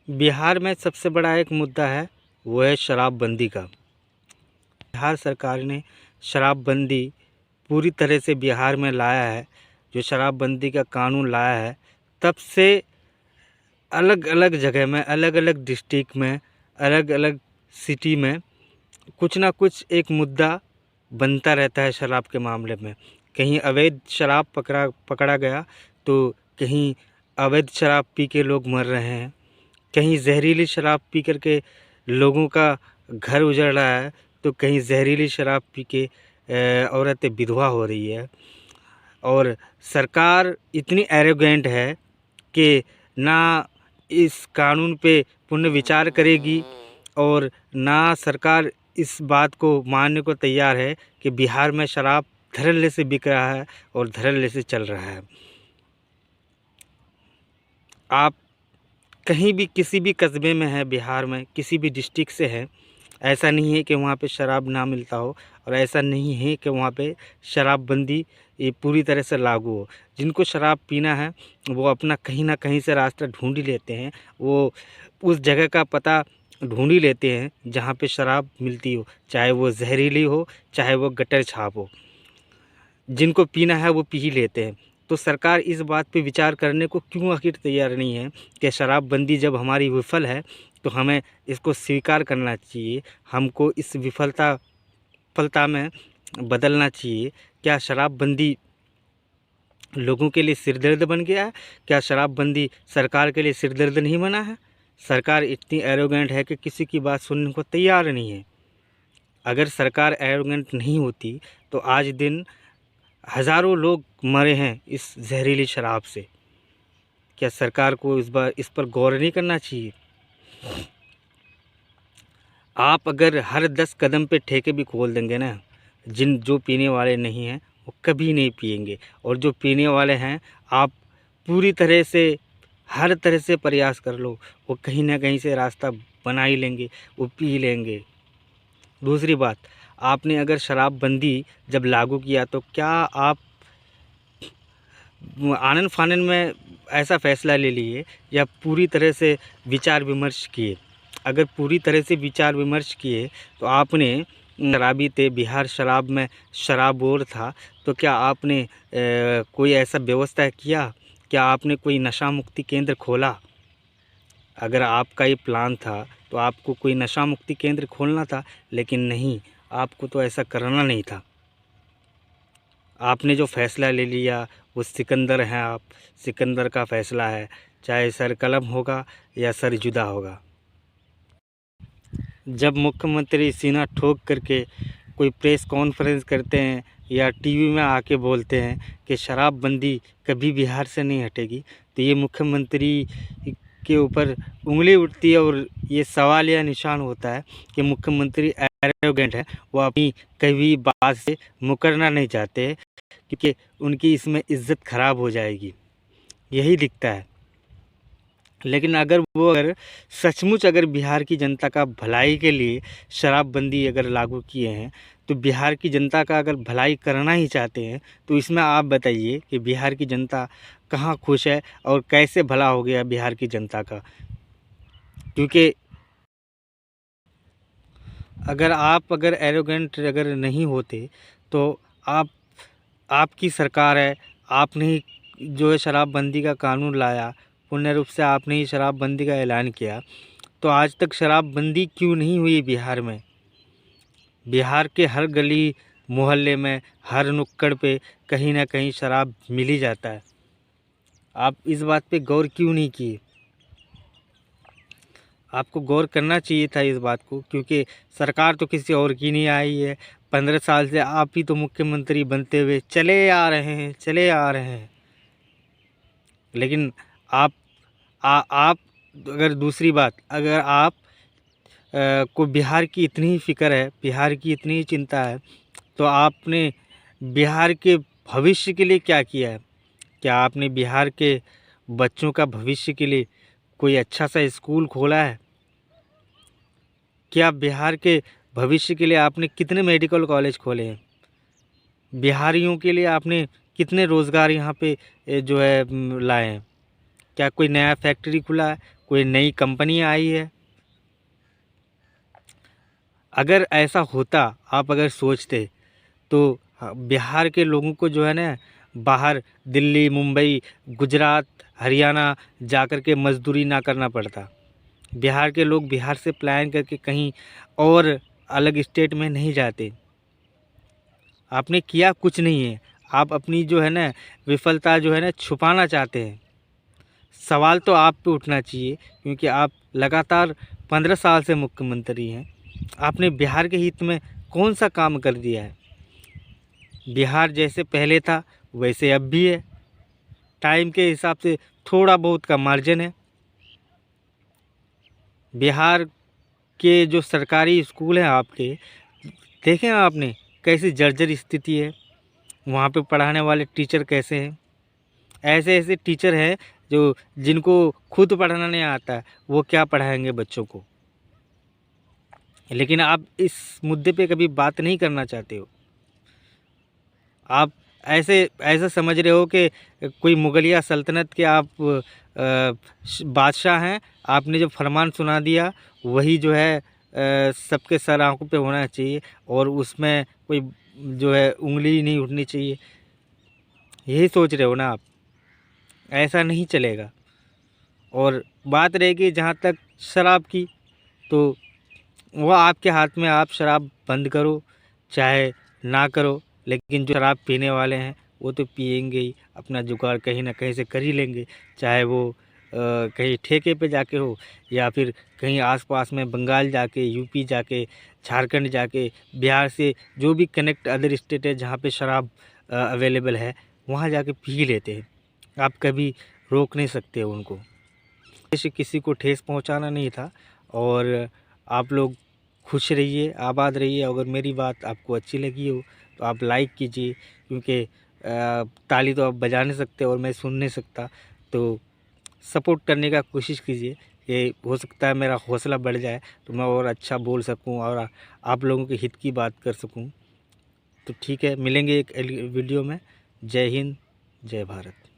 बिहार में सबसे बड़ा एक मुद्दा है, वो है शराबबंदी का। बिहार सरकार ने शराबबंदी पूरी तरह से बिहार में लाया है। जो शराबबंदी का कानून लाया है, तब से अलग अलग जगह में, अलग अलग डिस्ट्रिक्ट में, अलग अलग सिटी में कुछ ना कुछ एक मुद्दा बनता रहता है शराब के मामले में। कहीं अवैध शराब पकड़ा गया तो कहीं अवैध शराब पी के लोग मर रहे हैं, कहीं जहरीली शराब पी कर के लोगों का घर उजड़ रहा है, तो कहीं जहरीली शराब पी के औरतें विधवा हो रही है। और सरकार इतनी एरोगेंट है कि ना इस कानून पे पुनर्विचार करेगी और ना सरकार इस बात को मानने को तैयार है कि बिहार में शराब धड़ल्ले से बिक रहा है और धड़ल्ले से चल रहा है। आप कहीं भी किसी भी कस्बे में है, बिहार में किसी भी डिस्ट्रिक्ट से है, ऐसा नहीं है कि वहाँ पे शराब ना मिलता हो, और ऐसा नहीं है कि वहाँ पे शराबबंदी ये पूरी तरह से लागू हो। जिनको शराब पीना है वो अपना कहीं ना कहीं से रास्ता ढूंढ ही लेते हैं, वो उस जगह का पता ढूंढ ही लेते हैं जहाँ पे शराब मिलती हो, चाहे वो जहरीली हो, चाहे वो गटर छाप हो। जिनको पीना है वो पी ही लेते हैं। तो सरकार इस बात पे विचार करने को क्यों आखिर तैयार नहीं है कि शराबबंदी जब हमारी विफल है तो हमें इसको स्वीकार करना चाहिए, हमको इस विफलता में बदलना चाहिए। क्या शराबबंदी लोगों के लिए सिरदर्द बन गया है? क्या शराबबंदी सरकार के लिए सिरदर्द नहीं बना है? सरकार इतनी एरोगेंट है कि किसी की बात सुनने को तैयार नहीं है। अगर सरकार एरोगेंट नहीं होती तो आज दिन हज़ारों लोग मरे हैं इस जहरीली शराब से। क्या सरकार को इस पर गौर नहीं करना चाहिए? आप अगर हर 10 कदम पे ठेके भी खोल देंगे ना, जो पीने वाले नहीं हैं वो कभी नहीं पिएंगे, और जो पीने वाले हैं आप पूरी तरह से हर तरह से प्रयास कर लो, वो कहीं ना कहीं से रास्ता बना ही लेंगे, वो पी ही लेंगे। दूसरी बात, आपने अगर शराबबंदी जब लागू किया तो क्या आप आनन फानन में ऐसा फ़ैसला ले लिए या पूरी तरह से विचार विमर्श किए? अगर पूरी तरह से विचार विमर्श किए तो आपने शराबी थे, बिहार शराब में शराब बोर्ड था, तो क्या आपने कोई ऐसा व्यवस्था किया? क्या आपने कोई नशा मुक्ति केंद्र खोला? अगर आपका ये प्लान था तो आपको कोई नशा मुक्ति केंद्र खोलना था, लेकिन नहीं, आपको तो ऐसा करना नहीं था। आपने जो फ़ैसला ले लिया वो सिकंदर हैं आप, सिकंदर का फ़ैसला है, चाहे सर कलम होगा या सर जुदा होगा। जब मुख्यमंत्री सीना ठोक करके कोई प्रेस कॉन्फ्रेंस करते हैं या टीवी में आके बोलते हैं कि शराबबंदी कभी बिहार से नहीं हटेगी, तो ये मुख्यमंत्री के ऊपर उंगली उठती है और ये सवाल या निशान होता है कि मुख्यमंत्री एरोगेंट है, वो अपनी कभी बात से मुकरना नहीं चाहते क्योंकि उनकी इसमें इज़्ज़त ख़राब हो जाएगी, यही दिखता है। लेकिन अगर सचमुच अगर बिहार की जनता का भलाई के लिए शराबबंदी अगर लागू किए हैं, तो बिहार की जनता का अगर भलाई करना ही चाहते हैं, तो इसमें आप बताइए कि बिहार की जनता कहाँ खुश है और कैसे भला हो गया बिहार की जनता का? क्योंकि अगर एरोगेंट अगर नहीं होते तो आपकी सरकार है, आपने ही जो है शराबबंदी का कानून लाया, पूर्ण रूप से आपने ही शराबबंदी का ऐलान किया, तो आज तक शराबबंदी क्यों नहीं हुई बिहार में? बिहार के हर गली मोहल्ले में, हर नुक्कड़ पे कहीं ना कहीं शराब मिल ही जाता है। आप इस बात पे गौर क्यों नहीं किए? आपको गौर करना चाहिए था इस बात को, क्योंकि सरकार तो किसी और की नहीं आई है। 15 साल से आप ही तो मुख्यमंत्री बनते हुए चले आ रहे हैं। लेकिन आप अगर दूसरी बात, अगर आप को बिहार की इतनी ही फ़िक्र है, बिहार की इतनी ही चिंता है, तो आपने बिहार के भविष्य के लिए क्या किया है? क्या आपने बिहार के बच्चों का भविष्य के लिए कोई अच्छा सा स्कूल खोला है? क्या बिहार के भविष्य के लिए आपने कितने मेडिकल कॉलेज खोले हैं? बिहारियों के लिए आपने कितने रोज़गार यहाँ पे जो है लाए हैं? क्या कोई नया फैक्ट्री खुला है? कोई नई कंपनी आई है। अगर ऐसा होता, आप अगर सोचते, तो बिहार के लोगों को जो है ना बाहर दिल्ली, मुंबई, गुजरात, हरियाणा जाकर के मजदूरी ना करना पड़ता। बिहार के लोग बिहार से प्लान करके कहीं और अलग स्टेट में नहीं जाते। आपने किया कुछ नहीं है, आप अपनी जो है ना विफलता जो है ना छुपाना चाहते हैं। सवाल तो आप पे उठना चाहिए, क्योंकि आप लगातार 15 साल से मुख्यमंत्री हैं। आपने बिहार के हित में कौन सा काम कर दिया है? बिहार जैसे पहले था वैसे अब भी है। टाइम के हिसाब से थोड़ा बहुत का मार्जिन है। बिहार के जो सरकारी स्कूल हैं आपके, देखें आपने कैसी जर्जर स्थिति है। वहाँ पे पढ़ाने वाले टीचर कैसे हैं? ऐसे ऐसे टीचर हैं जो जिनको खुद पढ़ाना नहीं आता है, वो क्या पढ़ाएंगे बच्चों को। लेकिन आप इस मुद्दे पे कभी बात नहीं करना चाहते हो। आप ऐसे ऐसा समझ रहे हो कि कोई मुगलिया सल्तनत के आप बादशाह हैं। आपने जो फरमान सुना दिया वही जो है सबके सर आंखों पे होना चाहिए, और उसमें कोई जो है उंगली नहीं उठनी चाहिए। यही सोच रहे हो ना आप? ऐसा नहीं चलेगा। और बात रहेगी जहाँ तक शराब की, तो वह आपके हाथ में। आप शराब बंद करो चाहे ना करो, लेकिन जो शराब पीने वाले हैं वो तो पिएंगे ही, अपना जुगाड़ कहीं ना कहीं से कर ही लेंगे। चाहे वो कहीं ठेके पे जाके हो, या फिर कहीं आसपास में बंगाल जाके, यूपी जाके, झारखंड जाके, बिहार से जो भी कनेक्ट अदर स्टेट है जहाँ पे शराब अवेलेबल है, वहाँ जाके पी लेते हैं। आप कभी रोक नहीं सकते हो उनको। जैसे किसी को ठेस पहुँचाना नहीं था। और आप लोग खुश रहिए, आबाद रहिए। अगर मेरी बात आपको अच्छी लगी हो तो आप लाइक कीजिए, क्योंकि ताली तो आप बजा नहीं सकते और मैं सुन नहीं सकता। तो सपोर्ट करने का कोशिश कीजिए, ये हो सकता है मेरा हौसला बढ़ जाए तो मैं और अच्छा बोल सकूं और आप लोगों के हित की बात कर सकूं। तो ठीक है, मिलेंगे एक वीडियो में। जय हिंद, जय भारत।